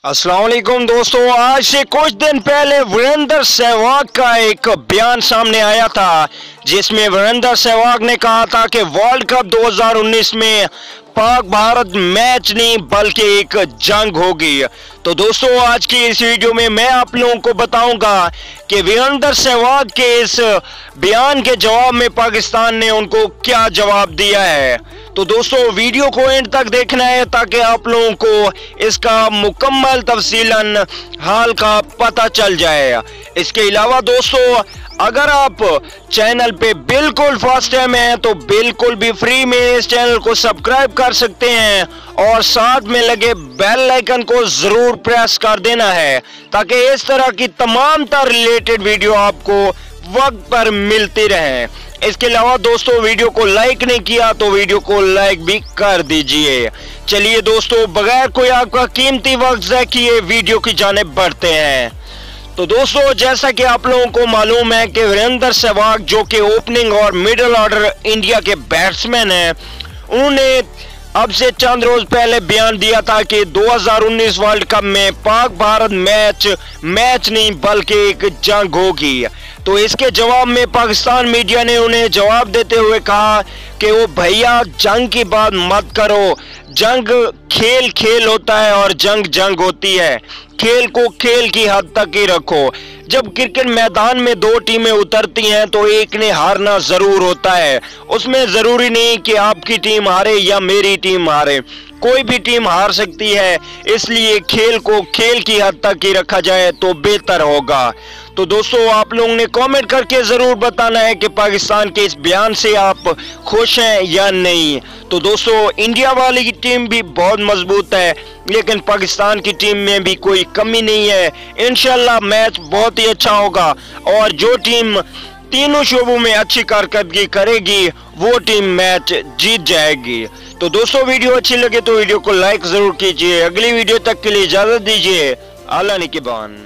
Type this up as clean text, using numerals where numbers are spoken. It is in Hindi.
अस्सलाम वालेकुम दोस्तों, आज से कुछ दिन पहले वीरेंद्र सहवाग का एक बयान सामने आया था जिसमें वीरेंद्र सहवाग ने कहा था कि वर्ल्ड कप 2019 में पाक भारत मैच नहीं बल्कि एक जंग होगी। तो दोस्तों, आज की इस वीडियो में मैं आप लोगों को बताऊंगा कि वीरेंद्र सहवाग के इस बयान के जवाब में पाकिस्तान ने उनको क्या जवाब दिया है। तो दोस्तों, वीडियो को एंड तक देखना है ताकि आप लोगों को इसका मुकम्मल तफसीलन हाल का पता चल जाए। इसके अलावा दोस्तों, अगर आप चैनल पे बिल्कुल फर्स्ट टाइम हैं तो बिल्कुल भी फ्री में इस चैनल को सब्सक्राइब कर सकते हैं और साथ में लगे बेल आइकन को जरूर प्रेस कर देना है ताकि इस तरह की तमाम तर रिलेटेड वीडियो आपको वक्त पर मिलती रहे। इसके अलावा दोस्तों, वीडियो को लाइक नहीं किया तो वीडियो को लाइक भी कर दीजिए। चलिए दोस्तों, बगैर कोई आपका कीमती वक्त ज़ाया किए वीडियो की जानिब बढ़ते हैं। तो दोस्तों, जैसा कि आप लोगों को मालूम है कि वीरेंद्र सहवाग जो कि ओपनिंग और मिडिल ऑर्डर इंडिया के बैट्समैन हैं, उन्होंने अब से चंद रोज पहले बयान दिया था कि 2019 वर्ल्ड कप में पाक भारत मैच नहीं बल्कि एक जंग होगी। तो इसके जवाब में पाकिस्तान मीडिया ने उन्हें जवाब देते हुए कहा कि वो भैया जंग की बात मत करो, जंग खेल खेल होता है और जंग होती है। खेल को खेल की हद तक ही रखो। जब क्रिकेट मैदान में दो टीमें उतरती हैं तो एक ने हारना जरूर होता है। उसमें जरूरी नहीं कि आपकी टीम हारे या मेरी टीम हारे, कोई भी टीम हार सकती है। इसलिए खेल को खेल की हद तक ही रखा जाए तो बेहतर होगा। तो दोस्तों, आप लोगों ने कमेंट करके जरूर बताना है कि पाकिस्तान के इस बयान से आप खुश हैं या नहीं। तो दोस्तों, इंडिया वाली की टीम भी बहुत मजबूत है लेकिन पाकिस्तान की टीम में भी कोई कमी नहीं है। इंशाल्लाह मैच बहुत ही अच्छा होगा और जो टीम तीनों शोबों में अच्छी कारकर्दगी करेगी वो टीम मैच जीत जाएगी। तो दोस्तों, वीडियो अच्छी लगे तो वीडियो को लाइक जरूर कीजिए। अगली वीडियो तक के लिए इजाजत दीजिए। अल्लाह निगहबान।